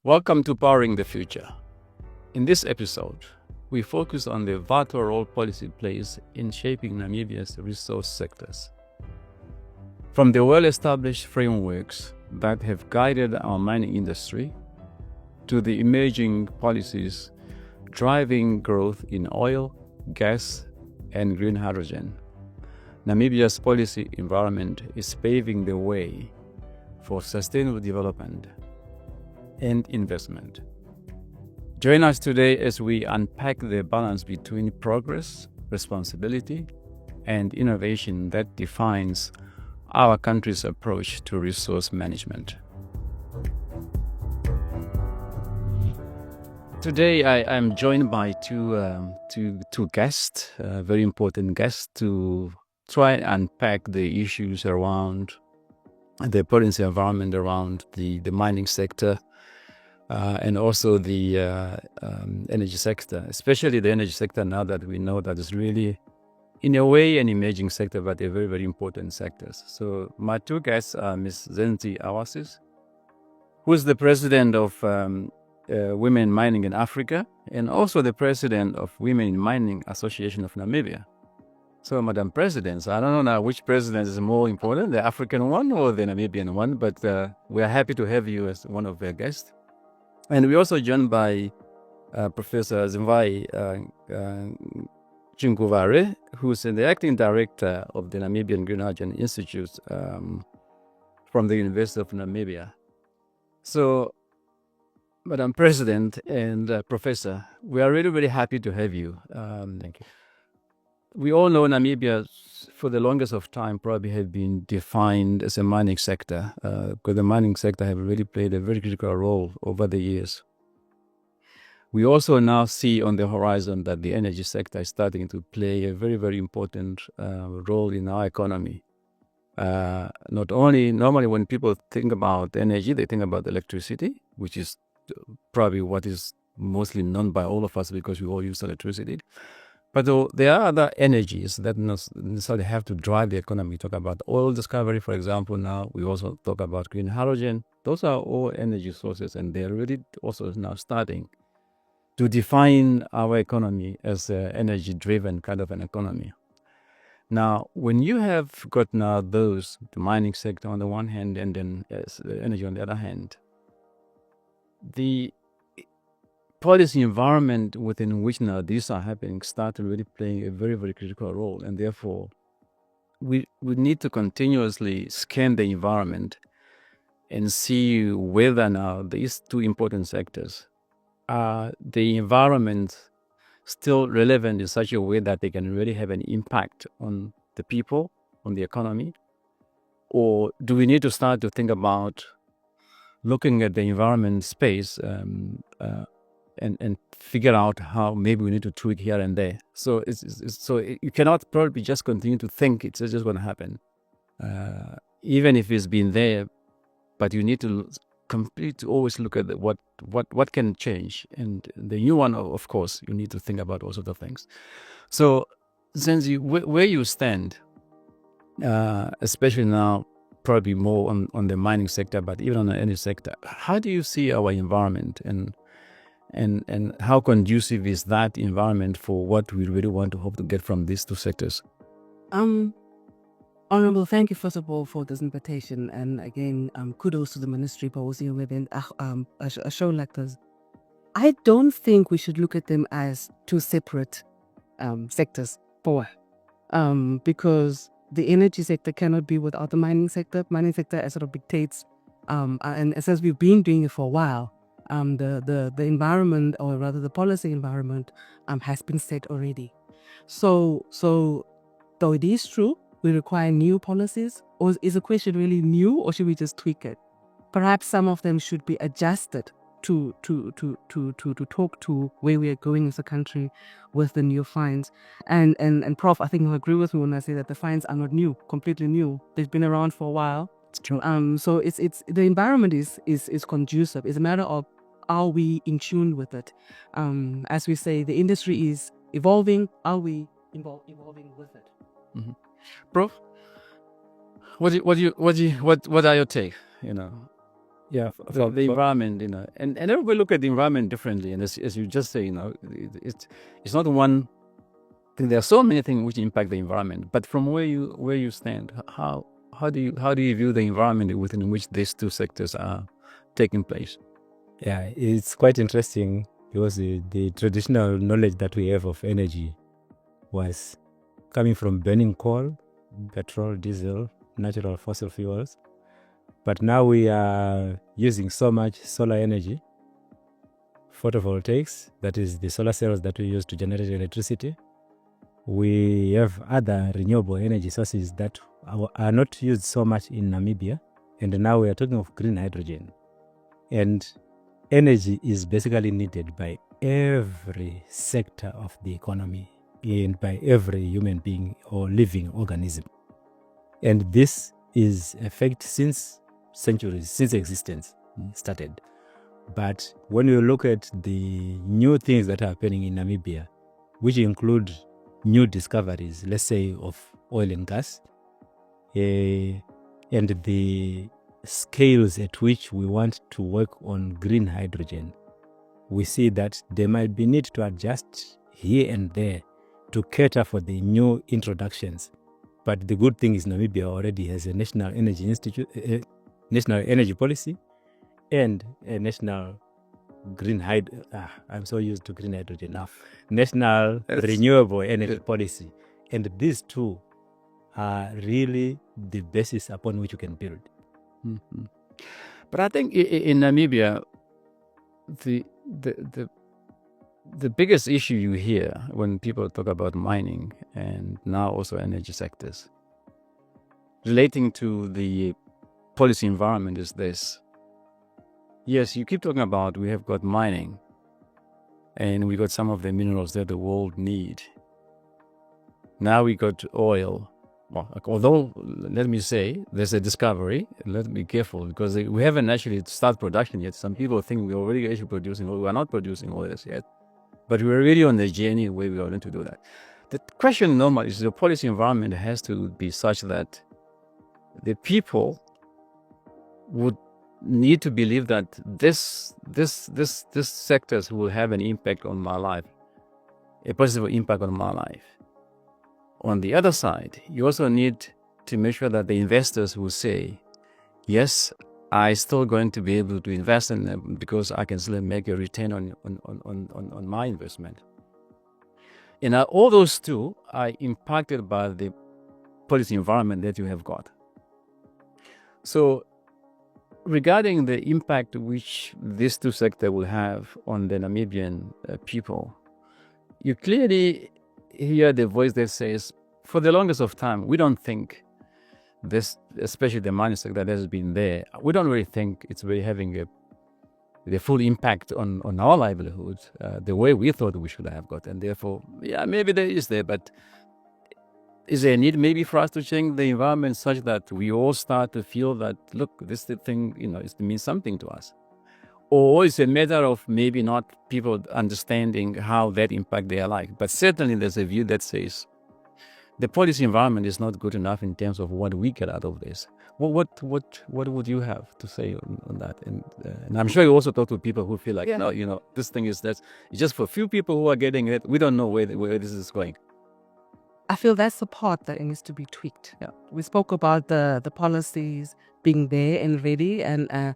Welcome to Powering the Future. In this episode, we focus on the vital role policy plays in shaping Namibia's resource sectors. From the well-established frameworks that have guided our mining industry to the emerging policies driving growth in oil, gas, and green hydrogen, Namibia's policy environment is paving the way for sustainable development and investment. Join us today as we unpack the balance between progress, responsibility, and innovation that defines our country's approach to resource management. Today, I am joined by two guests, very important guests, to try and unpack the issues around the policy environment around the mining sector, and also the energy sector, especially the energy sector now that we know that is really, in a way, an emerging sector, but a very, very important sector. So my two guests are Ms. Zenzi Awasis, who is the president of Women in Mining in Africa, and also the president of Women in Mining Association of Namibia. So, Madam President, I don't know now which president is more important, the African one or the Namibian one, but we are happy to have you as one of their guests. And we're also joined by Professor Zimvai Chinguvare, who's the acting director of the Namibian Green Hydrogen Institute from the University of Namibia. So, Madam President and Professor, we are really, really happy to have you. Thank you. We all know Namibia, for the longest of time, probably have been defined as a mining sector, because the mining sector have really played a very critical role over the years. We also now see on the horizon that the energy sector is starting to play a very, very important role in our economy. Not only, normally when people think about energy, they think about electricity, which is probably what is mostly known by all of us because we all use electricity. But there are other energies that necessarily have to drive the economy. We talk about oil discovery, for example. Now we also talk about green hydrogen. Those are all energy sources, and they're really also now starting to define our economy as an energy-driven kind of an economy. Now, when you have got now the mining sector on the one hand, and then energy on the other hand, the policy environment within which now these are happening start really playing a very, very critical role. And therefore, we need to continuously scan the environment and see whether now these two important sectors are the environment still relevant in such a way that they can really have an impact on the people, on the economy? Or do we need to start to think about looking at the environment space and figure out how maybe we need to tweak here and there? So you cannot probably just continue to think it's just going to happen, even if it's been there. But you need to always look at what can change, and the new one, of course, you need to think about all sorts of things. So, Zenzi, where you stand, especially now, probably more on the mining sector, but even on the energy sector, how do you see our environment, and how conducive is that environment for what we really want to hope to get from these two sectors? Honorable, thank you first of all for this invitation, and again, kudos to the ministry for hosting an event, a show like this. I don't think we should look at them as two separate sectors, because the energy sector cannot be without the mining sector. Mining sector as sort of dictates, and as we've been doing it for a while, the environment, or rather the policy environment, has been set already. So though it is true, we require new policies, or is the question really new, or should we just tweak it? Perhaps some of them should be adjusted to talk to where we are going as a country with the new fines. And Prof, I think you'll agree with me when I say that the fines are not new, completely new. They've been around for a while. It's true. So it's the environment is conducive. It's a matter of, are we in tune with it? As we say, the industry is evolving. Are we evolving with it? Mm-hmm. Prof, what are your take? Yeah, so the environment, and everybody look at the environment differently. And as you just say, it's not one thing. There are so many things which impact the environment. But from where you stand, how do you view the environment within which these two sectors are taking place? Yeah, it's quite interesting because the traditional knowledge that we have of energy was coming from burning coal, petrol, diesel, natural fossil fuels. But now we are using so much solar energy, photovoltaics, that is the solar cells that we use to generate electricity. We have other renewable energy sources that are not used so much in Namibia. And now we are talking of green hydrogen. And energy is basically needed by every sector of the economy and by every human being or living organism. And this is a fact since centuries, since existence started. But when you look at the new things that are happening in Namibia, which include new discoveries, let's say of oil and gas, and the scales at which we want to work on green hydrogen, we see that there might be need to adjust here and there to cater for the new introductions. But the good thing is Namibia already has a national energy institute, national energy policy, and a national green I'm so used to green hydrogen now. National renewable energy policy, and these two are really the basis upon which you can build. Mm-hmm. But I think in Namibia, the biggest issue you hear when people talk about mining and now also energy sectors relating to the policy environment is this. Yes, you keep talking about we have got mining and we got some of the minerals that the world need. Now we got oil. Well, although, let me say, there's a discovery. Let's be careful because we haven't actually started production yet. Some people think we're already actually producing oil. We're not producing oil yet. But we're really on the journey where we are going to do that. The question normally is the policy environment has to be such that the people would need to believe that this sectors will have an impact on my life, a positive impact on my life. On the other side, you also need to make sure that the investors will say, yes, I'm still going to be able to invest in them because I can still make a return on my investment. And all those two are impacted by the policy environment that you have got. So regarding the impact which these two sectors will have on the Namibian people, you clearly hear the voice that says, for the longest of time, we don't think this, especially the mining sector that has been there, we don't really think it's really having the full impact on our livelihood the way we thought we should have got. And therefore, yeah, maybe there is there, but is there a need maybe for us to change the environment such that we all start to feel that, look, this thing, it means something to us? Or it's a matter of maybe not people understanding how that impact their life. But certainly there's a view that says the policy environment is not good enough in terms of what we get out of this. What would you have to say on that? And I'm sure you also talk to people who feel like, no, this thing is it's just for a few people who are getting it. We don't know where this is going. I feel that's the part that needs to be tweaked. Yeah. We spoke about the policies being there and ready, and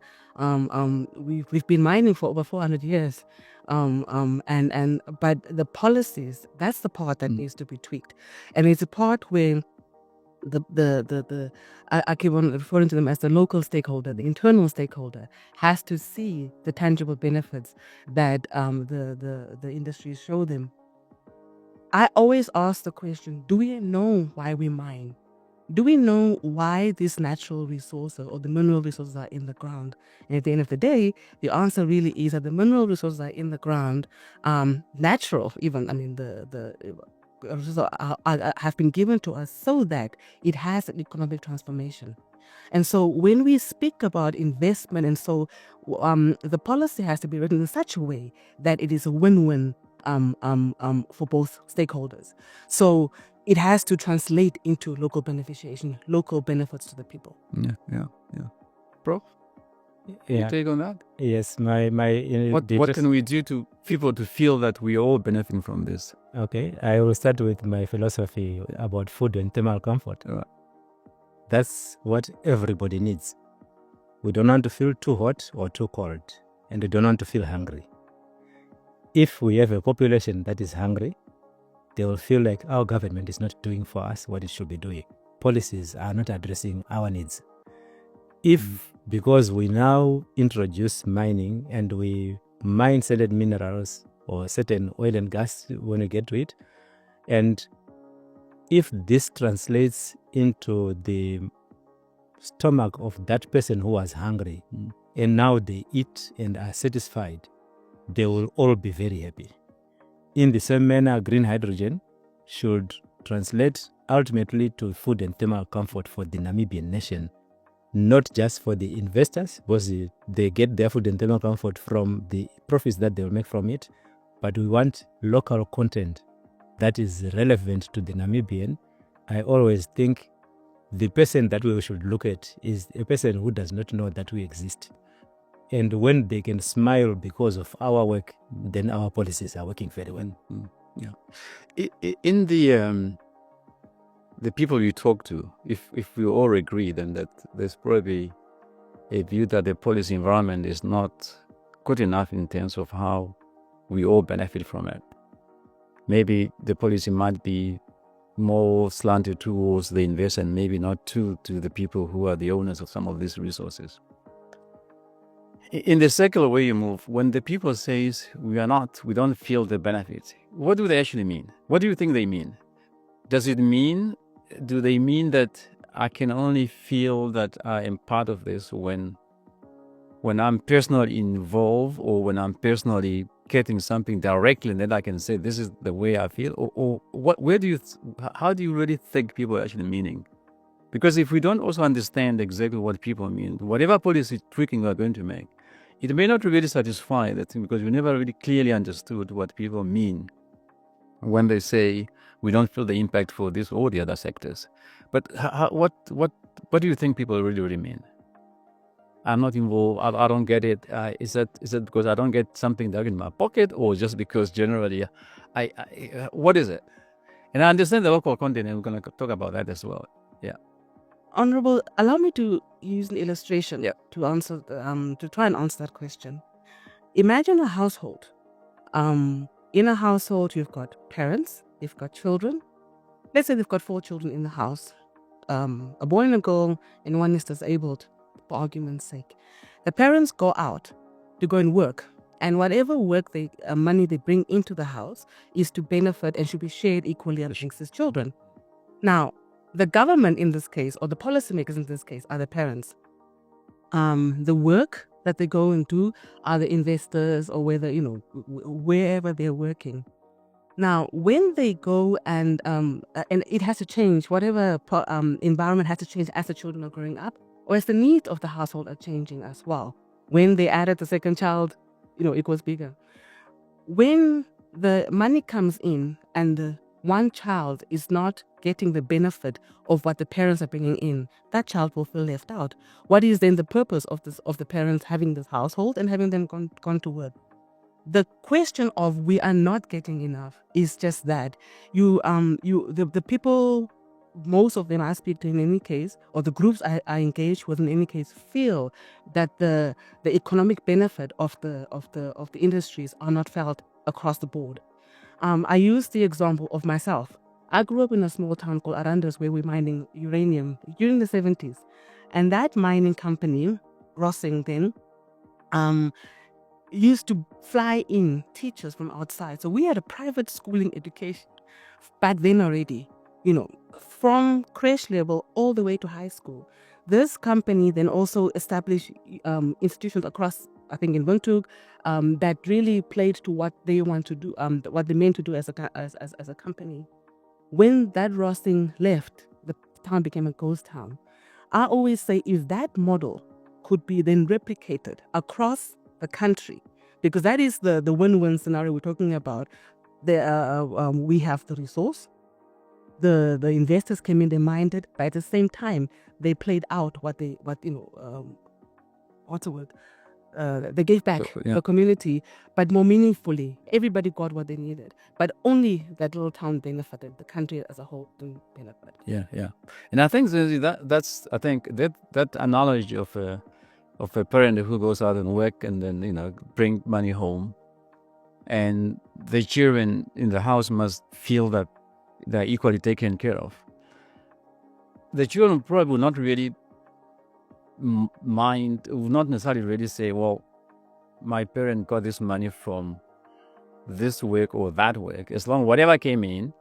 we've been mining for over 400 years. But the policies, that's the part that needs to be tweaked. And it's a part where I keep on referring to them as the local stakeholder, the internal stakeholder, has to see the tangible benefits that the industries show them. I always ask the question, do we know why we mine? Do we know why these natural resources or the mineral resources are in the ground? And at the end of the day, the answer really is that the mineral resources are in the ground, natural even. I mean, the resources have been given to us so that it has an economic transformation. And so when we speak about investment, and so the policy has to be written in such a way that it is a win-win for both stakeholders. So it has to translate into local beneficiation, local benefits to the people. Yeah. Prof? Yeah. Take on that? Yes, What can we do to people to feel that we are all benefiting from this? Okay, I will start with my philosophy about food and thermal comfort. That's what everybody needs. We don't want to feel too hot or too cold, and we don't want to feel hungry. If we have a population that is hungry, they will feel like our government is not doing for us what it should be doing. Policies are not addressing our needs. If because we now introduce mining and we mine certain minerals or certain oil and gas when we get to it, and if this translates into the stomach of that person who was hungry and now they eat and are satisfied, they will all be very happy. In the same manner, green hydrogen should translate ultimately to food and thermal comfort for the Namibian nation, not just for the investors, because they get their food and thermal comfort from the profits that they will make from it, but we want local content that is relevant to the Namibian. I always think the person that we should look at is a person who does not know that we exist. And when they can smile because of our work, then our policies are working very well. Yeah. In the people you talk to, if we all agree, then that there's probably a view that the policy environment is not good enough in terms of how we all benefit from it. Maybe the policy might be more slanted towards the investor and maybe not to the people who are the owners of some of these resources. In the secular way you move, when the people says we don't feel the benefits, what do they actually mean? What do you think they mean? Do they mean that I can only feel that I am part of this when I'm personally involved or when I'm personally getting something directly, and then I can say this is the way I feel, or what? How do you really think people are actually meaning? Because if we don't also understand exactly what people mean, whatever policy tweaking we are going to make, it may not really satisfy that thing because we never really clearly understood what people mean when they say we don't feel the impact for this or the other sectors. But what do you think people really mean? I'm not involved. I don't get it. Is that because I don't get something dug in my pocket, or just because generally, what is it? And I understand the local content, and we're going to talk about that as well. Yeah. Honorable, allow me to use an illustration to answer to try and answer that question. Imagine a household. In a household, you've got parents, you've got children. Let's say they've got 4 children in the house, a boy and a girl, and one is disabled, for argument's sake. The parents go out to go and work, and whatever money they bring into the house is to benefit and should be shared equally amongst his children. Now, the government in this case, or the policymakers in this case, are the parents. The work that they go and do are the investors, or whether, wherever they're working. Now, when they go and it has to change, whatever environment has to change as the children are growing up, or as the needs of the household are changing as well. When they added the second child, it was bigger. When the money comes in and the one child is not getting the benefit of what the parents are bringing in, that child will feel left out. What is then the purpose of the parents having this household and having them gone to work? The question of we are not getting enough is just that the people, most of them I speak to in any case, or the groups I engage with in any case, feel that the economic benefit of the industries are not felt across the board. I use the example of myself. I grew up in a small town called Arandas where we're mining uranium during the 70s. And that mining company, Rossing then, used to fly in teachers from outside. So we had a private schooling education back then already, from creche level all the way to high school. This company then also established institutions across, I think in Windhoek, that really played to what they want to do, what they meant to do as a company. When that Rossing left, the town became a ghost town. I always say if that model could be then replicated across the country, because that is the win-win scenario we're talking about. We have the resource, the investors came in, they mined it, but at the same time they played out what what's the word? They gave back So, yeah. the community, but more meaningfully. Everybody got what they needed, but only that little town benefited. The country as a whole didn't benefit. Yeah. And I think that's that analogy of a parent who goes out and work and then bring money home, and the children in the house must feel that they're equally taken care of. The children probably will not really mind, will not necessarily really say, well, my parent got this money from this work or that work. As long whatever came in,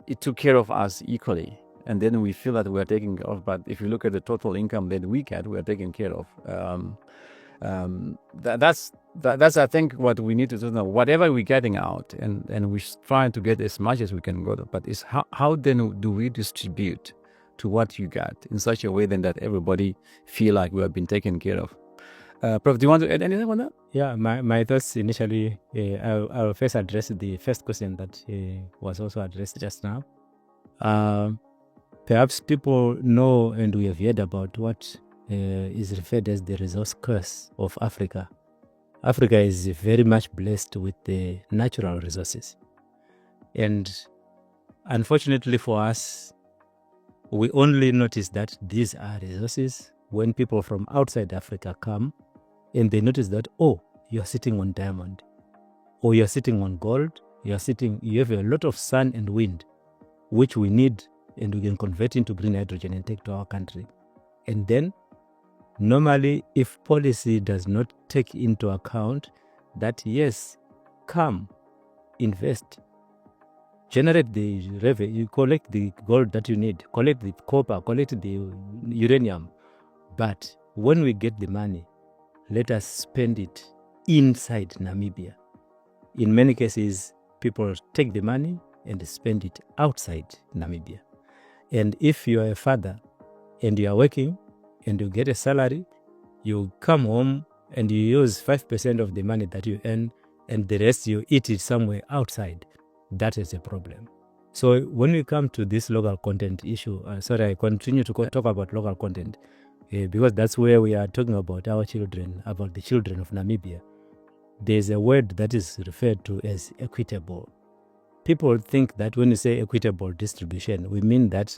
it took care of us equally. And then we feel that we're taken care of. But if you look at the total income that we get, we're taken care of. That's I think what we need to do now. Whatever we're getting out, and we're trying to get as much as we can go. But it's how then do we distribute to what you got in such a way then that everybody feel like we have been taken care of. Prof, do you want to add anything on that? Yeah, my thoughts initially, I'll first address the first question that was also addressed just now. Perhaps people know and we have heard about what is referred as the resource curse of Africa. Africa is very much blessed with the natural resources. And unfortunately for us, we only notice that these are resources when people from outside Africa come and they notice that, oh, you're sitting on diamond, or you're sitting on gold, you have a lot of sun and wind, which we need and we can convert into green hydrogen and take to our country. And then normally, if policy does not take into account that, yes, come, invest, generate the revenue, you collect the gold that you need, collect the copper, collect the uranium. But when we get the money, let us spend it inside Namibia. In many cases, people take the money and spend it outside Namibia. And if you are a father and you are working and you get a salary, you come home and you use 5% of the money that you earn and the rest you eat it somewhere outside. That is a problem. So when we come to this local content issue, I continue to talk about local content because that's where we are talking about our children, about the children of Namibia. There's a word that is referred to as equitable. People think that when you say equitable distribution, we mean that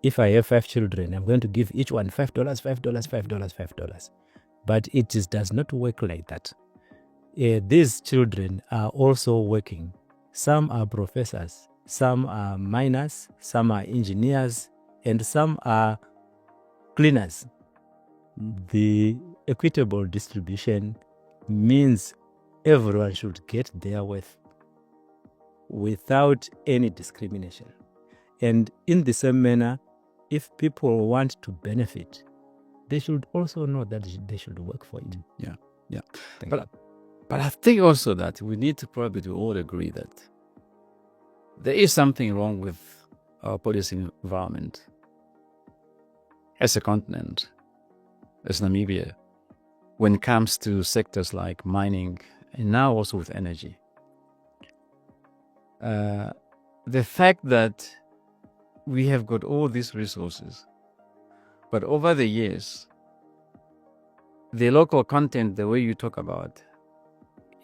if I have 5 children, I'm going to give each one $5, $5, $5, $5. But it does not work like that. These children are also working. Some are professors, some are miners, some are engineers, and some are cleaners. The equitable distribution means everyone should get their worth without any discrimination. And in the same manner, if people want to benefit, they should also know that they should work for it. Yeah. But I think also that we need to probably all agree that there is something wrong with our policy environment as a continent, as Namibia, when it comes to sectors like mining and now also with energy. The fact that we have got all these resources, but over the years, the local content, the way you talk about,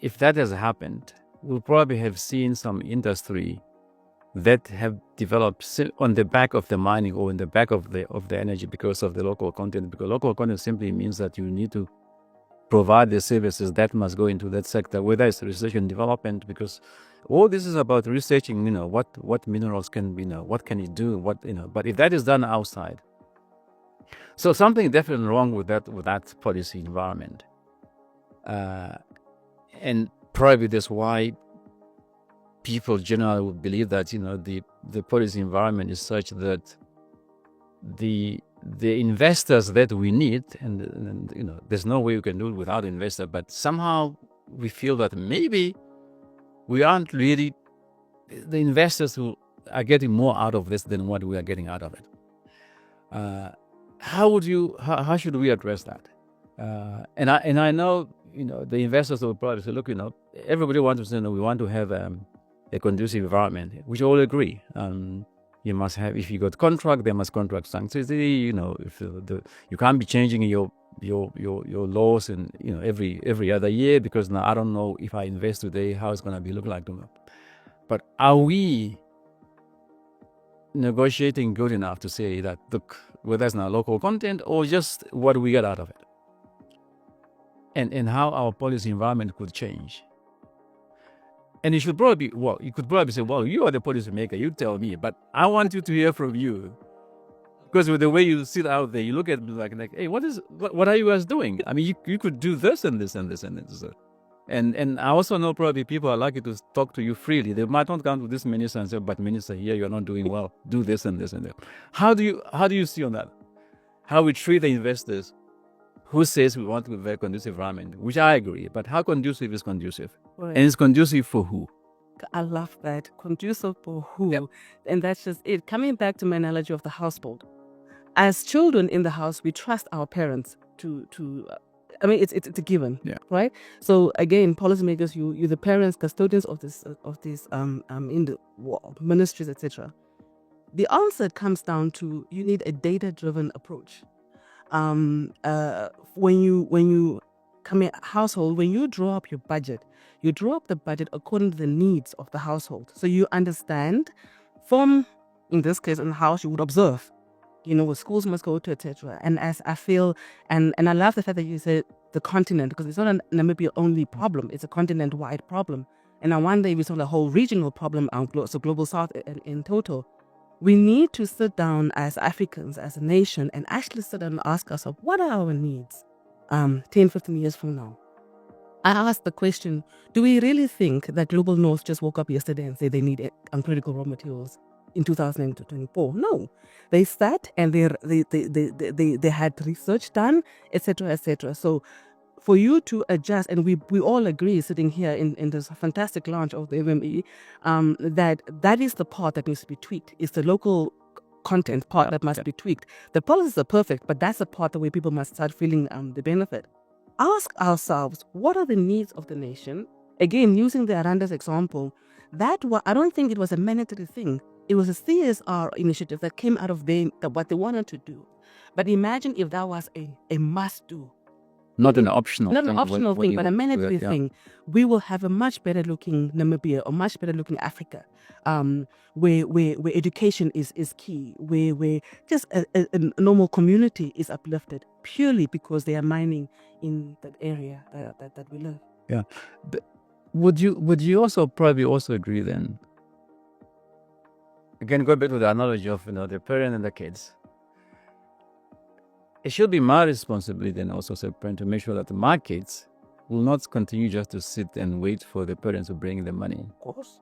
if that has happened, we'll probably have seen some industry that have developed on the back of the mining or in the back of the energy because of the local content. Because local content simply means that you need to provide the services that must go into that sector, whether it's research and development, because all this is about researching, what minerals can be, what can it do, but if that is done outside. So something definitely wrong with that policy environment. And probably that's why people generally would believe that, the policy environment is such that the investors that we need, and there's no way we can do it without investors, but somehow we feel that maybe we aren't really the investors who are getting more out of this than what we are getting out of it. How should we address that? And I know, the investors will probably say, look, everybody wants to say, we want to have a conducive environment, which I all agree. You must have, if you got contract, they must contract sanctity. If you can't be changing your laws and every other year, because now I don't know if I invest today how it's going to be look like tomorrow. But are we negotiating good enough to say that, look, whether it's now local content or just what we get out of it, and how our policy environment could change? And you should probably you could probably say, well, you are the policy maker, you tell me, but I want you to hear from you. Because with the way you sit out there, you look at me like, hey, what are you guys doing? I mean, you could do this and this and this and this. And I also know probably people are lucky to talk to you freely. They might not come to this minister and say, but minister, here you're not doing well. Do this and this and that. How do you see on that? How we treat the investors who says we want a very conducive environment, which I agree, but how conducive is conducive? Right. And it's conducive for who? I love that. Conducive for who? Yep. And that's just it. Coming back to my analogy of the household. As children in the house, we trust our parents to it's a given, Yeah. right? So again, policymakers, you're the parents, custodians of this in the ministries, etc. The answer comes down to you need a data-driven approach. When you come in household, when you draw up your budget, you draw up the budget according to the needs of the household. So you understand from, in this case, in the house, you would observe, what schools must go to, etc. And as I feel, and I love the fact that you said the continent, because it's not a Namibia only problem, it's a continent-wide problem. And I wonder if it's not a whole regional problem, so global south in total. We need to sit down as Africans, as a nation, and actually sit down and ask ourselves, what are our needs 10, 15 years from now? I asked the question, do we really think that Global North just woke up yesterday and said they need critical raw materials in 2024? No. They sat and they had research done, etc., etc. So for you to adjust, and we all agree sitting here in this fantastic launch of the MME, that is the part that needs to be tweaked. It's the local content part that must be tweaked. The policies are perfect, but that's the part where people must start feeling the benefit. Ask ourselves, what are the needs of the nation? Again, using the Aranda's example, I don't think it was a mandatory thing. It was a CSR initiative that came out of what they wanted to do. But imagine if that was a must-do. Not an optional Not thing. an optional thing, but a mandatory thing. We will have a much better looking Namibia, or much better looking Africa, where education is key, where just a normal community is uplifted purely because they are mining in that area that we live. Yeah. But would you also probably also agree then? Again, go back to the analogy of the parent and the kids. It should be my responsibility then also as a parent to make sure that my kids will not continue just to sit and wait for the parents to bring the money. Of course.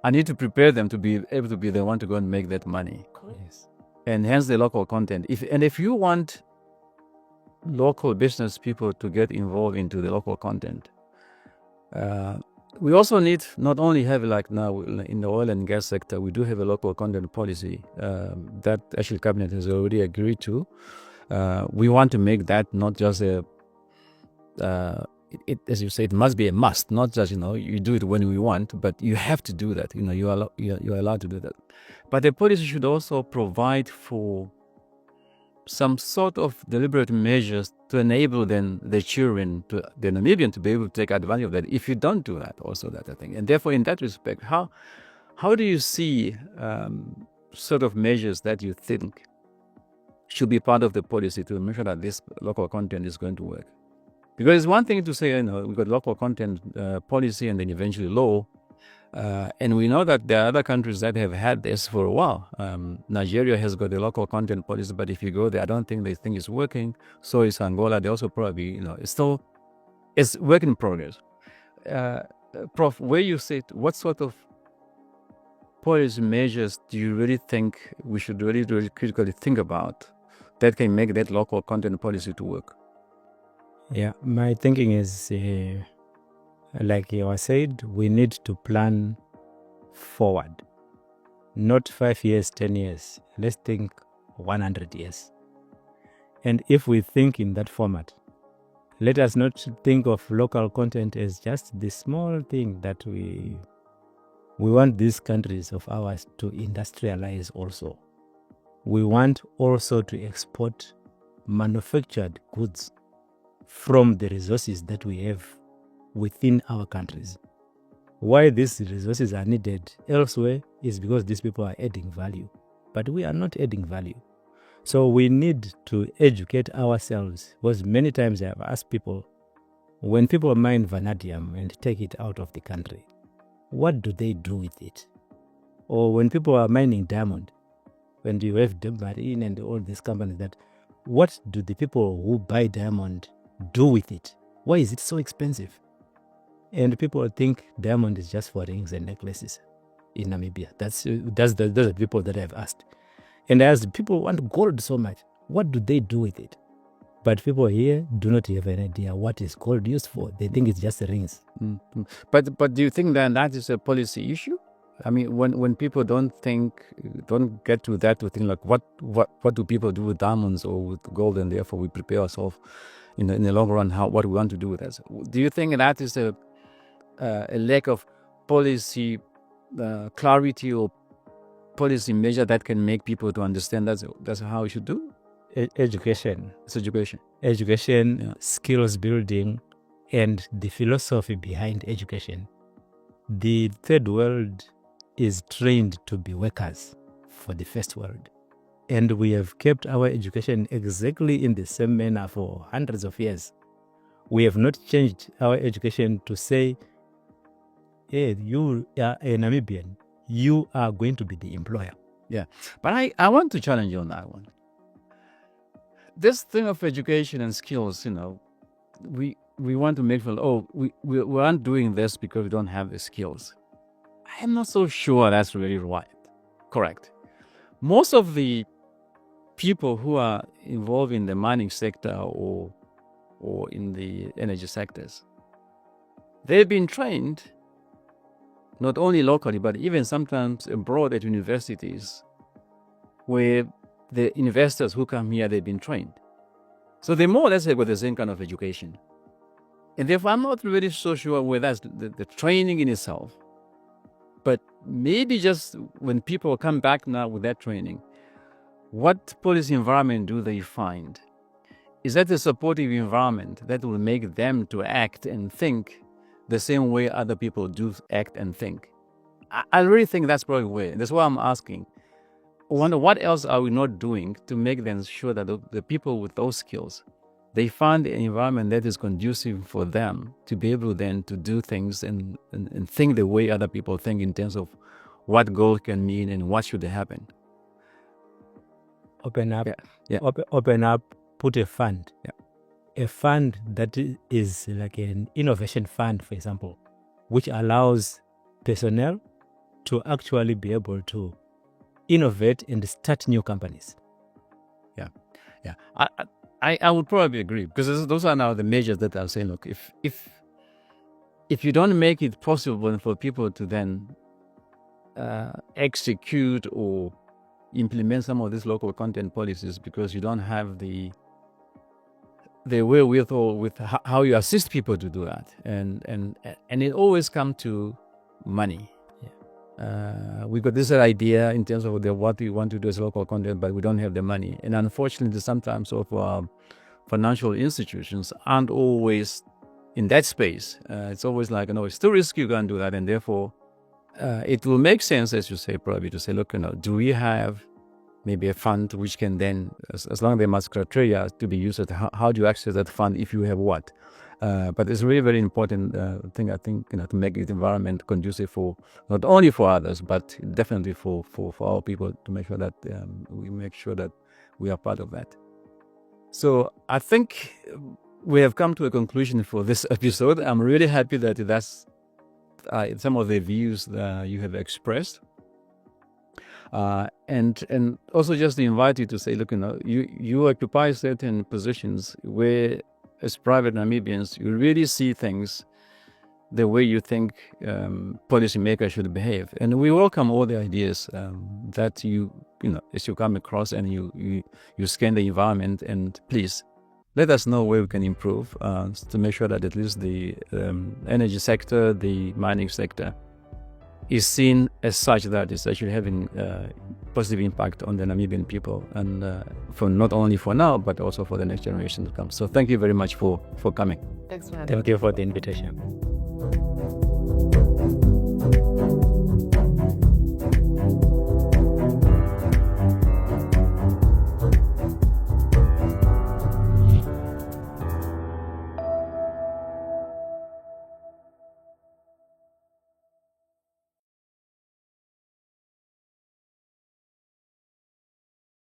I need to prepare them to be able to be the one to go and make that money. Yes. And hence the local content. If you want local business people to get involved into the local content, we also need not only have, like now in the oil and gas sector, we do have a local content policy that actually cabinet has already agreed to. We want to make that not just as you say, it must be a must, not just you do it when we want, but you have to do that. You are allowed to do that. But the policy should also provide for some sort of deliberate measures to enable then the children, the Namibian, to be able to take advantage of that. If you don't do that, also that I think, and therefore in that respect, how do you see sort of measures that you think should be part of the policy to make sure that this local content is going to work? Because it's one thing to say, we've got local content policy and then eventually law, and we know that there are other countries that have had this for a while. Nigeria has got a local content policy, but if you go there, I don't think they think it's working. So is Angola. They also probably, it's work in progress. Prof, where you sit, what sort of policy measures do you really think we should really critically think about that can make that local content policy to work? Yeah, my thinking is, like you said, we need to plan forward, not 5 years, 10 years. Let's think 100 years. And if we think in that format, let us not think of local content as just the small thing that we We want these countries of ours to industrialize also. We want also to export manufactured goods from the resources that we have within our countries. Why these resources are needed elsewhere is because these people are adding value, but we are not adding value. So we need to educate ourselves, because many times I have asked people, when people mine vanadium and take it out of the country, what do they do with it? Or when people are mining diamond, when you have Marine and all these companies, that what do the people who buy diamond do with it? Why is it so expensive? And people think diamond is just for rings and necklaces in Namibia. Those are the people that I've asked. And as people want gold so much, what do they do with it? But people here do not have an idea what is gold used for. They think it's just rings. Mm-hmm. But do you think that is a policy issue? I mean, when people don't get to that to think like, what do people do with diamonds or with gold, and therefore we prepare ourselves in the long run what we want to do with that. Do you think that is a lack of policy clarity or policy measure that can make people to understand that's how we should do? Education. It's education. Yeah. Skills building, and the philosophy behind education. The third world is trained to be workers for the first world. And we have kept our education exactly in the same manner for hundreds of years. We have not changed our education to say, hey, you are a Namibian, you are going to be the employer. Yeah, but I want to challenge you on that one. This thing of education and skills, we want to make sure, we aren't doing this because we don't have the skills. I'm not so sure that's really right. Correct. Most of the people who are involved in the mining sector or in the energy sectors, they've been trained not only locally, but even sometimes abroad at universities where the investors who come here, they've been trained. So they more or less have got the same kind of education. And therefore, I'm not really so sure whether that's the training in itself. But maybe just when people come back now with that training, what policy environment do they find? Is that a supportive environment that will make them to act and think the same way other people do act and think? I really think that's probably where. That's why I'm asking. I wonder what else are we not doing to make them sure that the people with those skills, they find an environment that is conducive for them to be able then to do things and think the way other people think in terms of what goal can mean and what should happen. Open up. Yeah. Open up, put a fund. Yeah. A fund that is like an innovation fund, for example, which allows personnel to actually be able to innovate and start new companies. Yeah. I would probably agree, because those are now the measures that I'm saying, look, if you don't make it possible for people to then execute or implement some of these local content policies because you don't have the wherewithal with how you assist people to do that, and it always comes to money. We got this idea in terms of what we want to do as local content, but we don't have the money. And unfortunately, sometimes our financial institutions aren't always in that space. It's always like, it's too risky, you can't do that. And therefore, it will make sense, as you say, probably to say, look, do we have maybe a fund which can then, as long as there must criteria to be used, how do you access that fund if you have what? But it's really very important thing, I think, to make this environment conducive for not only for others, but definitely for our people, to make sure that we are part of that. So I think we have come to a conclusion for this episode. I'm really happy that that's some of the views that you have expressed. And also just to invite you to say, look, you occupy certain positions where, as private Namibians, you really see things the way you think policymakers should behave. And we welcome all the ideas that as you come across and you scan the environment, and please let us know where we can improve to make sure that at least the energy sector, the mining sector, is seen as such that it's actually having positive impact on the Namibian people, and for not only for now but also for the next generation to come. So thank you very much for coming. Thanks for having Thank you for the invitation.